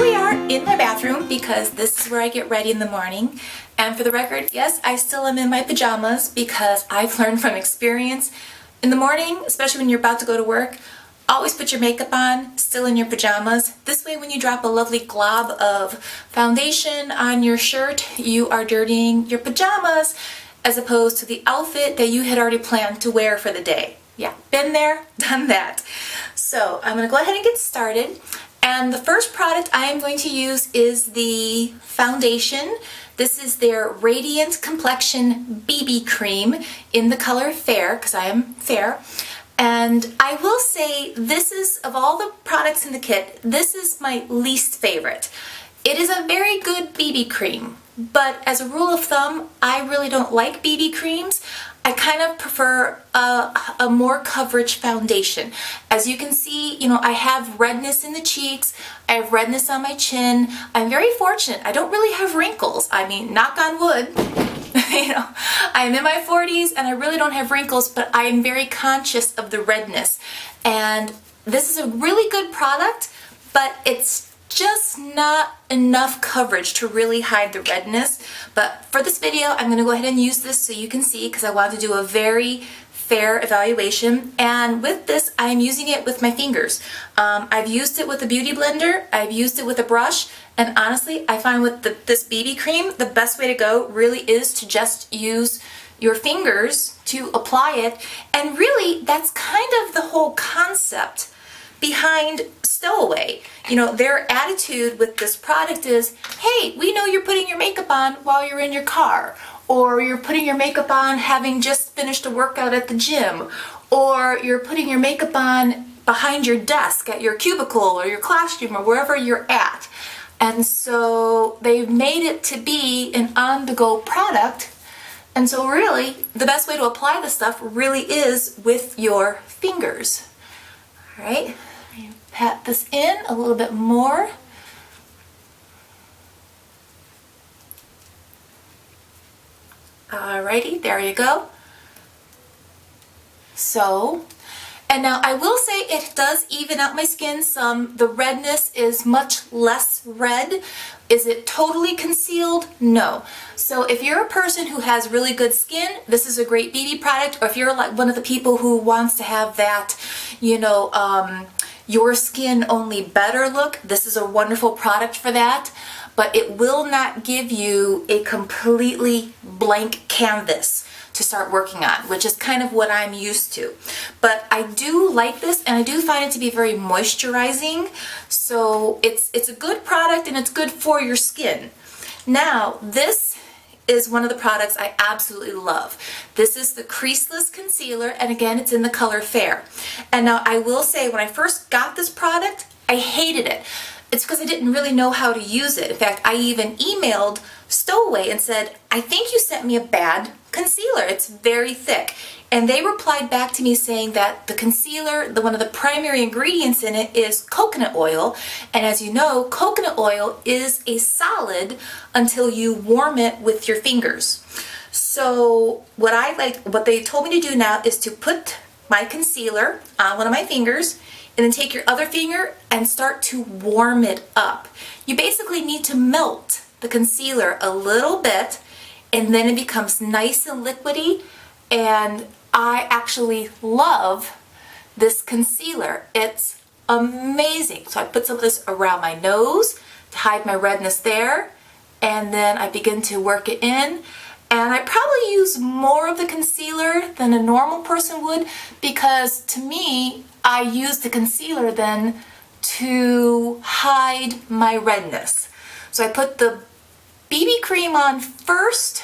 we are in my bathroom because this is where I get ready in the morning. And for the record, yes, I still am in my pajamas because I've learned from experience. In the morning, especially when you're about to go to work, always put your makeup on, still in your pajamas. This way when you drop a lovely glob of foundation on your shirt, you are dirtying your pajamas as opposed to the outfit that you had already planned to wear for the day. Yeah, been there, done that. So I'm going to go ahead and get started. And the first product I am going to use is the foundation. This is their Radiant Complexion BB Cream in the color Fair, because I am fair. And I will say this is, of all the products in the kit, this is my least favorite. It is a very good BB cream, but as a rule of thumb, I really don't like BB creams. I kind of prefer a more coverage foundation. As you can see, I have redness in the cheeks, I have redness on my chin. I'm very fortunate. I don't really have wrinkles. I mean, knock on wood. I'm in my 40s and I really don't have wrinkles, but I am very conscious of the redness. And this is a really good product, but it's just not enough coverage to really hide the redness. But for this video, I'm going to go ahead and use this so you can see, because I want to do a very fair evaluation. And with this, I'm using it with my fingers. I've used it with a beauty blender, I've used it with a brush, and honestly, I find with this BB cream, the best way to go really is to just use your fingers to apply it. And really, that's kind of the whole concept behind Stowaway. Their attitude with this product is, hey, we know you're putting your makeup on while you're in your car, or you're putting your makeup on having just finished a workout at the gym, or you're putting your makeup on behind your desk at your cubicle or your classroom or wherever you're at. And so they've made it to be an on-the-go product. And so really, the best way to apply this stuff really is with your fingers. All right, pat this in a little bit more. Alrighty, there you go. So, and now I will say it does even out my skin some. The redness is much less red. Is it totally concealed? No. So if you're a person who has really good skin, this is a great BB product. Or if you're like one of the people who wants to have that, your skin only better look, this is a wonderful product for that. But it will not give you a completely blank canvas to start working on, which is kind of what I'm used to. But I do like this, and I do find it to be very moisturizing. So it's a good product and it's good for your skin. Now, this is one of the products I absolutely love. This is the Creaseless Concealer, and again, it's in the color Fair. And now I will say, when I first got this product, I hated it. It's because I didn't really know how to use it. In fact, I even emailed Stowaway and said, I think you sent me a bad concealer. It's very thick. And they replied back to me saying that the concealer, one of the primary ingredients in it is coconut oil. And as you know, coconut oil is a solid until you warm it with your fingers. So what they told me to do now is to put my concealer on one of my fingers, and then take your other finger and start to warm it up. You basically need to melt the concealer a little bit, and then it becomes nice and liquidy. And I actually love this concealer. It's amazing. So I put some of this around my nose to hide my redness there, and then I begin to work it in. And I probably use more of the concealer than a normal person would, because to me, I use the concealer then to hide my redness. So I put the BB cream on first,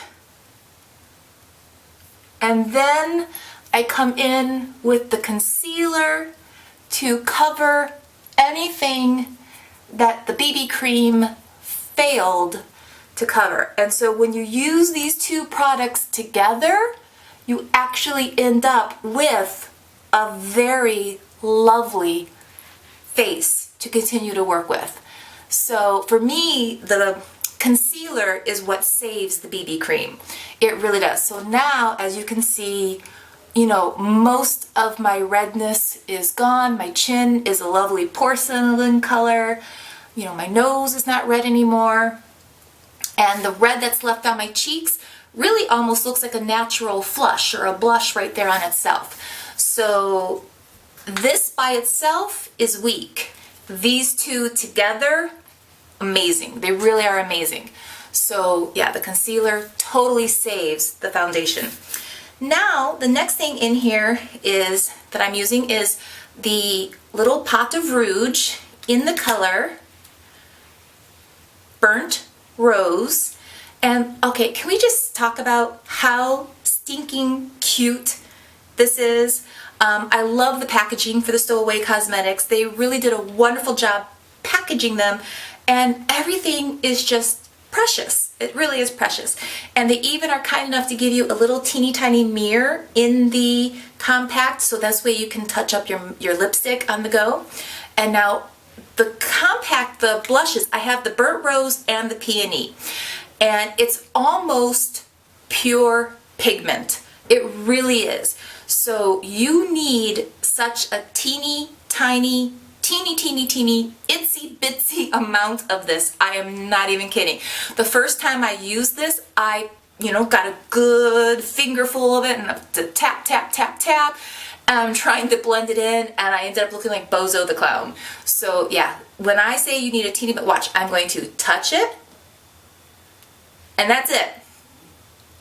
and then I come in with the concealer to cover anything that the BB cream failed to cover. And so when you use these two products together, you actually end up with a very lovely face to continue to work with. So for me, the concealer is what saves the BB cream. It really does. So now, as you can see, most of my redness is gone. My chin is a lovely porcelain color. You know, my nose is not red anymore. And the red that's left on my cheeks really almost looks like a natural flush or a blush right there on itself. So this by itself is weak. These two together, amazing. They really are amazing. So yeah, the concealer totally saves the foundation. Now, the next thing in here is that I'm using is the little pot of rouge in the color Burnt Rose. And okay, can we just talk about how stinking cute this is? I love the packaging for the Stowaway Cosmetics. They really did a wonderful job packaging them, and everything is just precious. It really is precious. And they even are kind enough to give you a little teeny tiny mirror in the compact, so that's way you can touch up your lipstick on the go. And now the compact, the blushes, I have the Burnt Rose and the Peony. And it's almost pure pigment. It really is. So you need such a teeny tiny itsy bitsy amount of this. I am not even kidding. The first time I used this, I got a good fingerful of it and to tap, tap, tap, tap. I'm trying to blend it in, and I ended up looking like Bozo the Clown. So yeah, when I say you need a teeny bit, watch, I'm going to touch it, and that's it.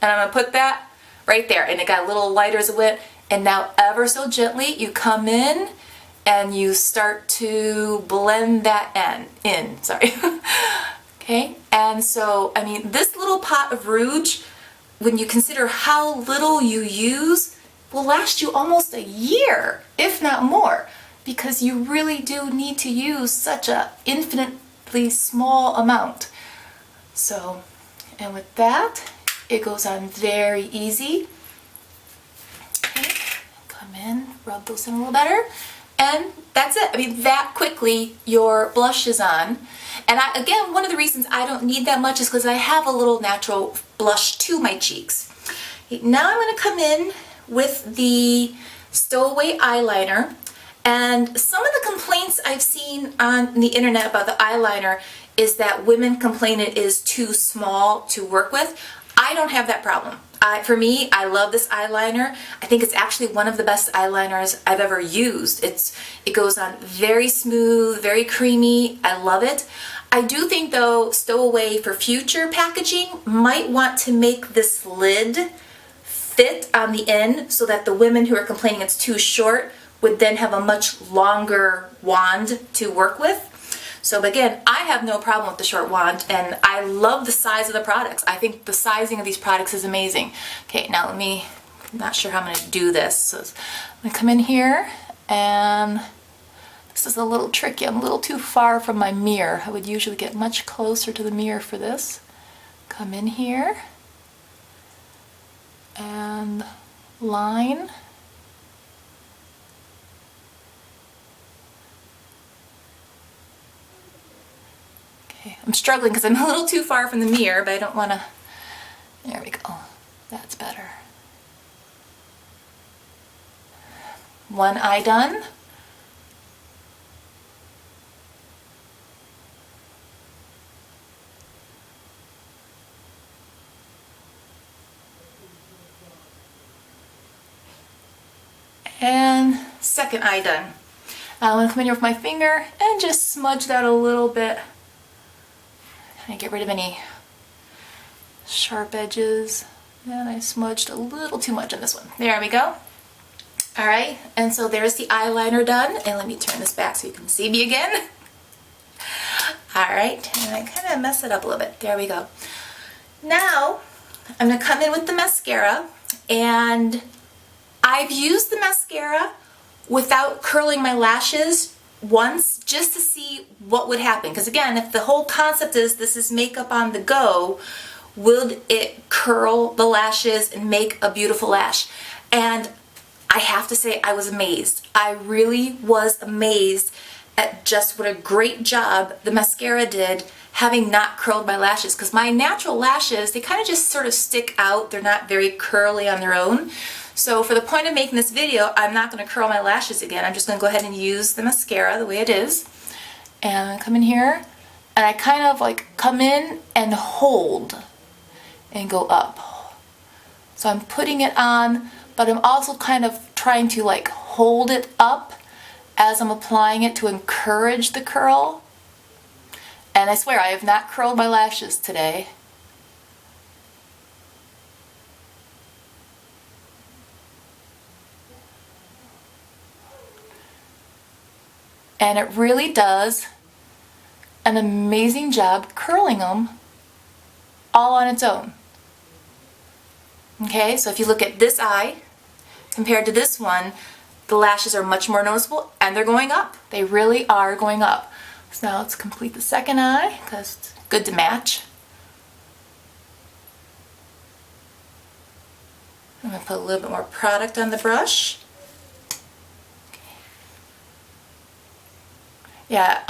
And I'm going to put that right there, and it got a little lighter as it went, and now ever so gently you come in and you start to blend that in. Okay, and so, I mean, this little pot of rouge, when you consider how little you use, will last you almost a year, if not more, because you really do need to use such a infinitely small amount. So, and with that, it goes on very easy. Okay, come in, rub those in a little better, and that's it. I mean, that quickly your blush is on. And again, one of the reasons I don't need that much is because I have a little natural blush to my cheeks. Okay, now I'm going to come in with the Stowaway eyeliner, and some of the complaints I've seen on the internet about the eyeliner is that women complain it is too small to work with. I don't have that problem. For me, I love this eyeliner. I think it's actually one of the best eyeliners I've ever used. It goes on very smooth, very creamy. I love it. I do think though, Stowaway for future packaging might want to make this lid fit on the end so that the women who are complaining it's too short would then have a much longer wand to work with. So again, I have no problem with the short wand, and I love the size of the products. I think the sizing of these products is amazing. Okay, now I'm not sure how I'm going to do this. So I'm going to come in here, and this is a little tricky. I'm a little too far from my mirror. I would usually get much closer to the mirror for this. Come in here and line. Okay, I'm struggling because I'm a little too far from the mirror, but I don't want to. There we go. That's better. One eye done. And second eye done. I'm going to come in here with my finger and just smudge that a little bit. And get rid of any sharp edges. And I smudged a little too much on this one. There we go. Alright, and so there's the eyeliner done. And let me turn this back so you can see me again. Alright, and I kind of messed it up a little bit. There we go. Now, I'm going to come in with the mascara, and I've used the mascara without curling my lashes once just to see what would happen. Because again, if the whole concept is this is makeup on the go, would it curl the lashes and make a beautiful lash? And I have to say I was amazed. I really was amazed at just what a great job the mascara did having not curled my lashes, because my natural lashes, they kind of just sort of stick out. They're not very curly on their own. So for the point of making this video, I'm not going to curl my lashes again. I'm just going to go ahead and use the mascara the way it is. And come in here and I kind of like come in and hold and go up. So I'm putting it on, but I'm also kind of trying to like hold it up as I'm applying it to encourage the curl. And I swear I have not curled my lashes today. And it really does an amazing job curling them all on its own. Okay, so if you look at this eye compared to this one, the lashes are much more noticeable and they're going up. They really are going up. So now let's complete the second eye because it's good to match. I'm going to put a little bit more product on the brush. Yeah,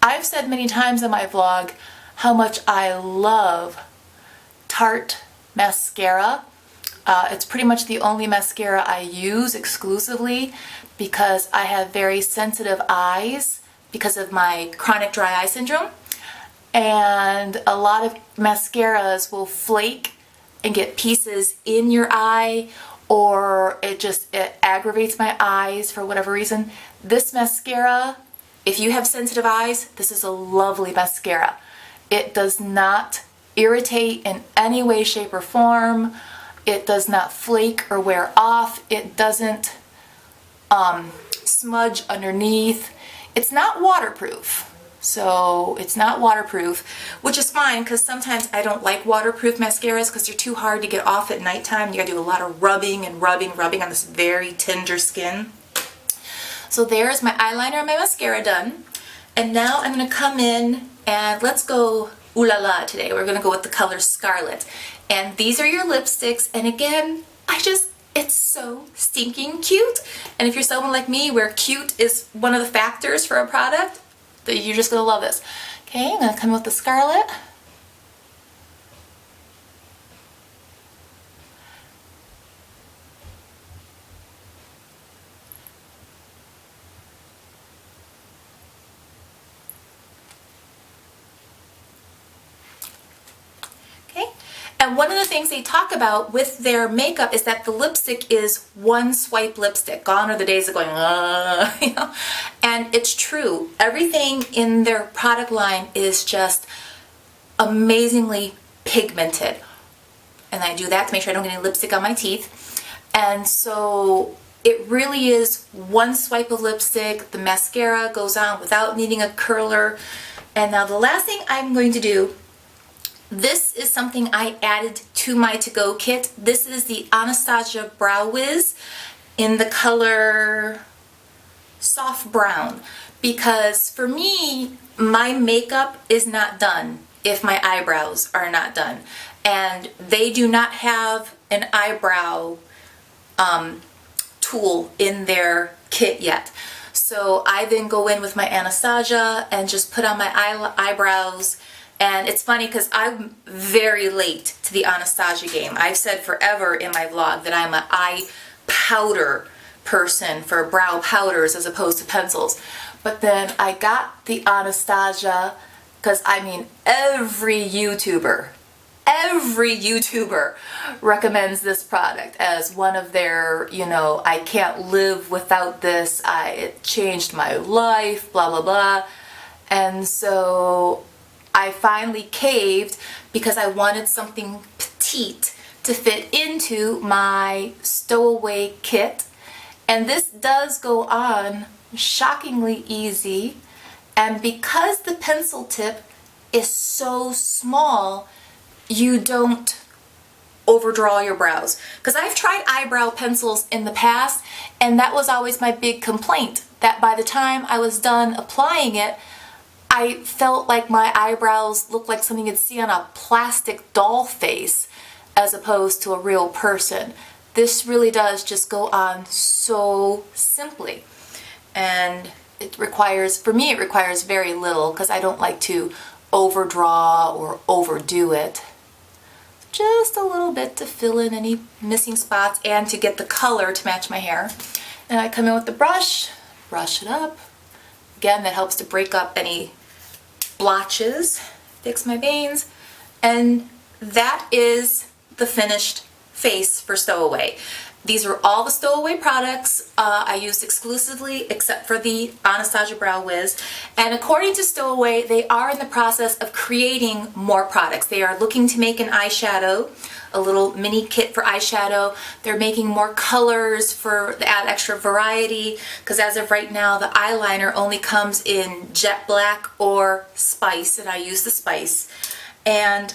I've said many times in my vlog how much I love Tarte mascara. It's pretty much the only mascara I use exclusively because I have very sensitive eyes because of my chronic dry eye syndrome. And a lot of mascaras will flake and get pieces in your eye, or it aggravates my eyes for whatever reason. This mascara, if you have sensitive eyes, this is a lovely mascara. It does not irritate in any way, shape, or form. It does not flake or wear off. It doesn't smudge underneath. It's not waterproof. So it's not waterproof, which is fine because sometimes I don't like waterproof mascaras because they're too hard to get off at nighttime. You gotta do a lot of rubbing and rubbing on this very tender skin. So there's my eyeliner and my mascara done. And now I'm gonna come in and let's go ooh la la today. We're gonna go with the color Scarlet. And these are your lipsticks. And again, it's so stinking cute. And if you're someone like me where cute is one of the factors for a product, you're just gonna love this. Okay, I'm gonna come in with the Scarlet. And one of the things they talk about with their makeup is that the lipstick is one swipe lipstick. Gone are the days of going, you know? And it's true. Everything in their product line is just amazingly pigmented. And I do that to make sure I don't get any lipstick on my teeth. And so it really is one swipe of lipstick. The mascara goes on without needing a curler. And now the last thing I'm going to do, this is something I added to my to-go kit. This is the Anastasia Brow Whiz in the color soft brown, because for me, my makeup is not done if my eyebrows are not done. And they do not have an eyebrow tool in their kit yet. So I then go in with my Anastasia and just put on my eyebrows. And it's funny because I'm very late to the Anastasia game. I've said forever in my vlog that I'm an eye powder person for brow powders as opposed to pencils. But then I got the Anastasia because, I mean, every YouTuber recommends this product as one of their, you know, I can't live without this, it changed my life, blah, blah, blah. And so I finally caved because I wanted something petite to fit into my Stowaway kit. And this does go on shockingly easy. And because the pencil tip is so small, you don't overdraw your brows. Because I've tried eyebrow pencils in the past, and that was always my big complaint, that by the time I was done applying it, I felt like my eyebrows looked like something you'd see on a plastic doll face as opposed to a real person. This really does just go on so simply. And it requires, for me, it requires very little because I don't like to overdraw or overdo it. Just a little bit to fill in any missing spots and to get the color to match my hair. And I come in with the brush, brush it up. Again, that helps to break up any blotches, fix my veins, and that is the finished face for Stowaway. These are all the Stowaway products I used exclusively except for the Anastasia Brow Whiz. And according to Stowaway, they are in the process of creating more products. They are looking to make an eyeshadow, a little mini kit for eyeshadow. They're making more colors for to add extra variety, because as of right now, the eyeliner only comes in jet black or spice, and I use the spice. And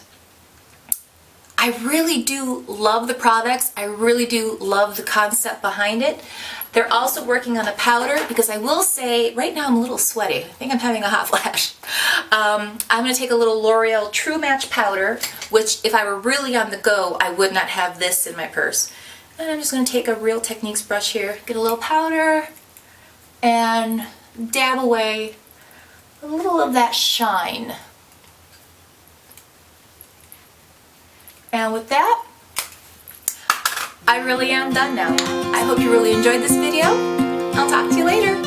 I really do love the products. I really do love the concept behind it. They're also working on a powder, because I will say right now I'm a little sweaty. I think I'm having a hot flash. I'm going to take a little L'Oreal True Match powder, which if I were really on the go, I would not have this in my purse. And I'm just going to take a Real Techniques brush here, get a little powder, and dab away a little of that shine. And with that, I really am done now. I hope you really enjoyed this video. I'll talk to you later.